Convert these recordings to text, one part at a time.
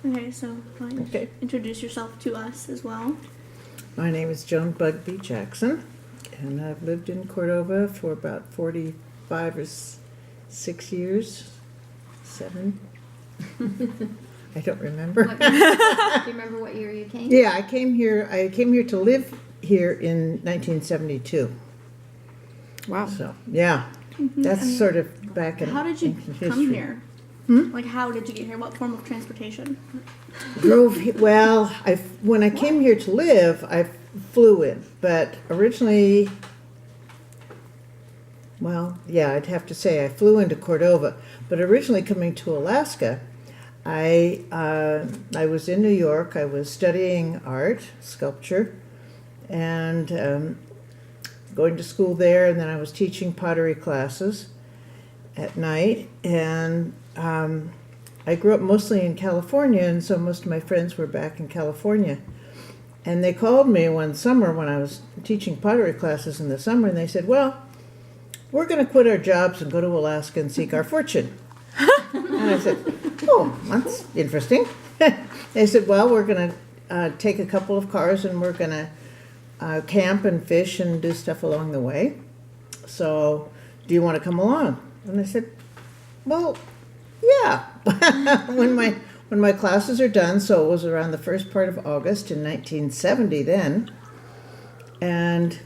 Okay, so Okay. introduce yourself to us as well. My name is Joan Jackson, and I've lived in Cordova for about 45 or 6 years. 7? I don't remember. Do you remember what year you came? Yeah, I came here to live here in 1972. Wow. So, yeah. That's And sort of back in How did you ancient come history. here? Like, how did you get here? What form of transportation? When I came here to live, I flew in, but originally, I'd have to say I flew into Cordova, but originally coming to Alaska, I was in New York. I was studying art, sculpture, and going to school there, and then I was teaching pottery classes at night, and I grew up mostly in California, and so most of my friends were back in California. And they called me one summer when I was teaching pottery classes in the summer, and they said, well, we're going to quit our jobs and go to Alaska and seek our fortune. And I said, oh, that's interesting. They said, well, we're going to take a couple of cars and we're going to camp and fish and do stuff along the way. So do you want to come along? And I said, well, yeah. when my classes are done, so it was around the first part of August in 1970 then, and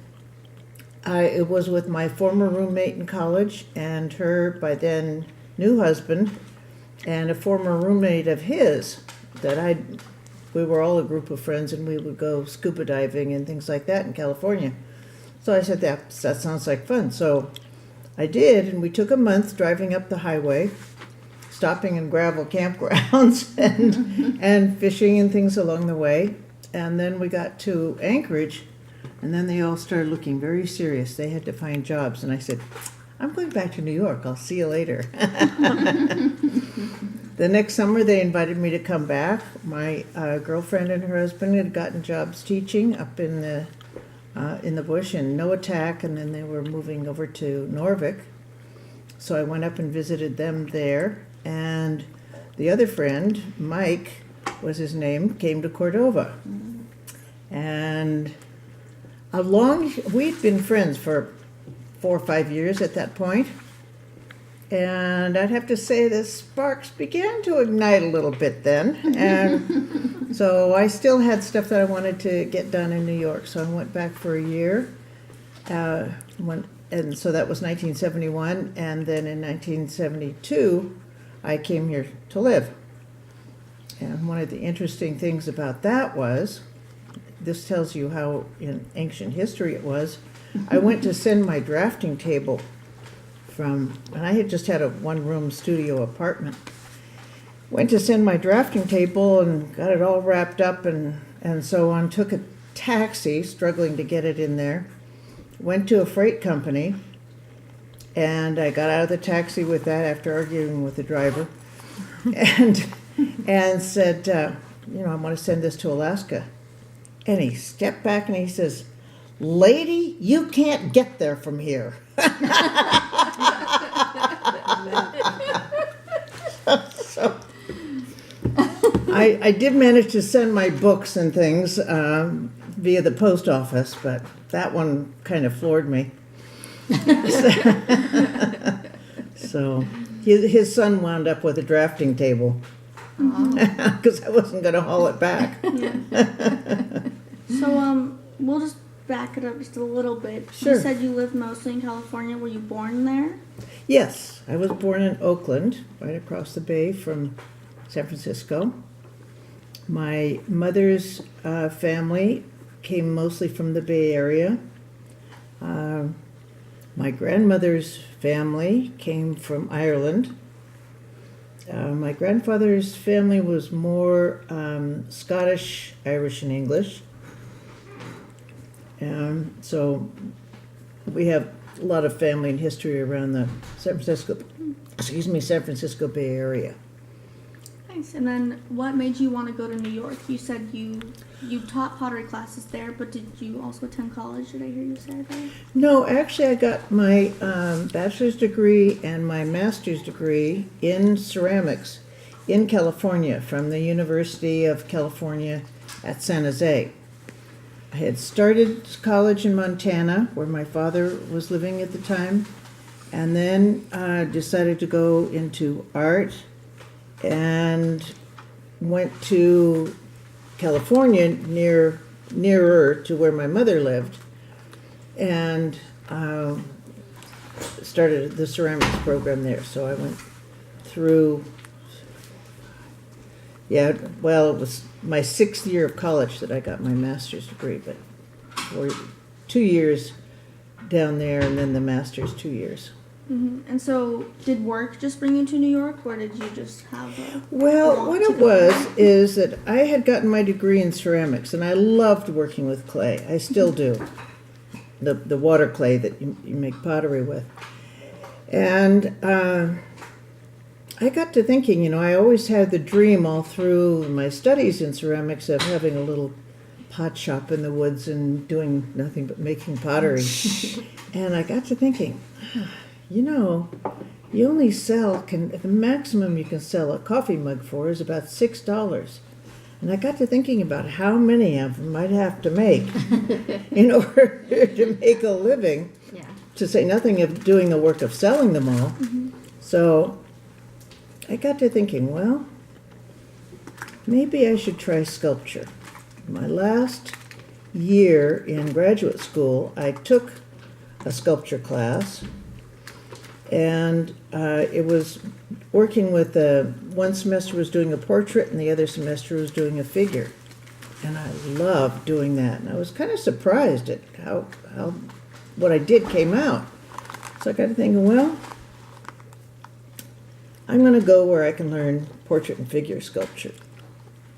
it was with my former roommate in college and her, by then, new husband, and a former roommate of his we were all a group of friends, and we would go scuba diving and things like that in California. So I said, that sounds like fun. So I did, and we took a month driving up the highway, stopping in gravel campgrounds and fishing and things along the way. And then we got to Anchorage, and then they all started looking very serious. They had to find jobs, and I said, I'm going back to New York. I'll see you later. The next summer, they invited me to come back. My girlfriend and her husband had gotten jobs teaching up in the bush in Noatak, and then they were moving over to Norvik. So I went up and visited them there. And the other friend, Mike was his name, came to Cordova. And we'd been friends for 4 or 5 years at that point. And I'd have to say the sparks began to ignite a little bit then. And so I still had stuff that I wanted to get done in New York. So I went back for a year. And so that was 1971. And then in 1972, I came here to live. And one of the interesting things about that was, this tells you how in ancient history it was, I went to send my drafting table and I had just had a one-room studio apartment. Went to send my drafting table and got it all wrapped up and so on. Took a taxi, struggling to get it in there. Went to a freight company, and I got out of the taxi with that after arguing with the driver, and said, I want to send this to Alaska. And he stepped back and he says, lady, you can't get there from here. So I did manage to send my books and things via the post office, but that one kind of floored me. So his son wound up with a drafting table because I wasn't going to haul it back. So, we'll just back it up just a little bit. Sure. You said you lived mostly in California. Were you born there? Yes, I was born in Oakland, right across the bay from San Francisco. My mother's family came mostly from the Bay Area. My grandmother's family came from Ireland. My grandfather's family was more Scottish, Irish, and English. So we have a lot of family and history around the San Francisco Bay Area. Nice. And then what made you want to go to New York? You said you taught pottery classes there, but did you also attend college? Did I hear you say that? No, actually I got my bachelor's degree and my master's degree in ceramics in California from the University of California at San Jose. I had started college in Montana, where my father was living at the time, and then decided to go into art and went to California nearer to where my mother lived, and started the ceramics program there. So I went through, it was my 6th year of college that I got my master's degree, but for 2 years down there, and then the master's 2 years. And so, did work just bring you to New York, or did you just have a Well, what it was is that I had gotten my degree in ceramics, and I loved working with clay. I still do. The water clay that you make pottery with. And I got to thinking, I always had the dream all through my studies in ceramics of having a little pot shop in the woods and doing nothing but making pottery. And I got to thinking, you only sell, the maximum you can sell a coffee mug for is about $6. And I got to thinking about how many of them I'd have to make in order to make a living, Yeah. to say nothing of doing the work of selling them all. So I got to thinking, well, maybe I should try sculpture. My last year in graduate school, I took a sculpture class, and it was working with one semester was doing a portrait and the other semester was doing a figure. And I loved doing that. And I was kind of surprised at how what I did came out. So I got to thinking, well, I'm going to go where I can learn portrait and figure sculpture.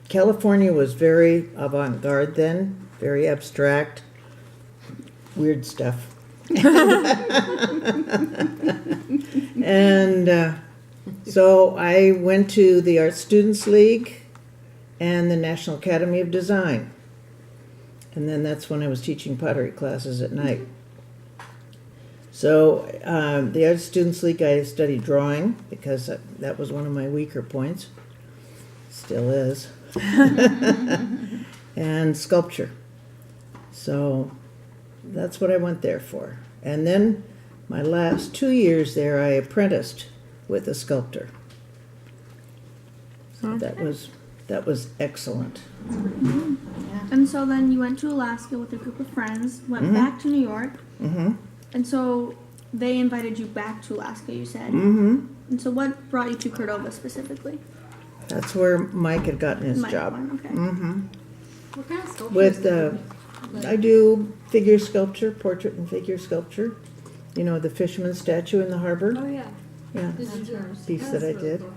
California was very avant-garde then, very abstract, weird stuff. And so I went to the Art Students League and the National Academy of Design. And then that's when I was teaching pottery classes at night. So the Art Students League, I studied drawing because that was one of my weaker points. Still is. And sculpture. So that's what I went there for. And then my last 2 years there, I apprenticed with a sculptor. So that was excellent. And so then you went to Alaska with a group of friends, went back to New York, and so they invited you back to Alaska, you said. And so what brought you to Cordova specifically? That's where Mike had gotten his Mike job. one, okay. What kind of sculpture? With I do figure sculpture, portrait and figure sculpture. The fisherman statue in the harbor. Oh, yeah. Yeah, This is yours. piece that I did. Cool.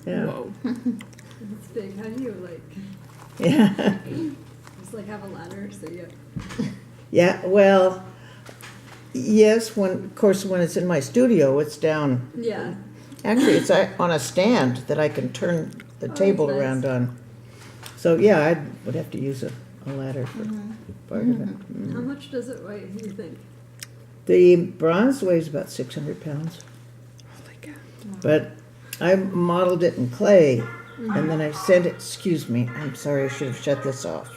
Yeah. Whoa. It's big. How do you, Yeah. just have a ladder so you... Yeah, well, yes, of course, when it's in my studio, it's down. Yeah. Actually, it's on a stand that I can turn the table that's nice. around on. So, yeah, I would have to use a ladder for part of it. How much does it weigh, do you think? The bronze weighs about 600 pounds. Holy cow. But I modeled it in clay, and then I sent it, excuse me, I'm sorry, I should have shut this off.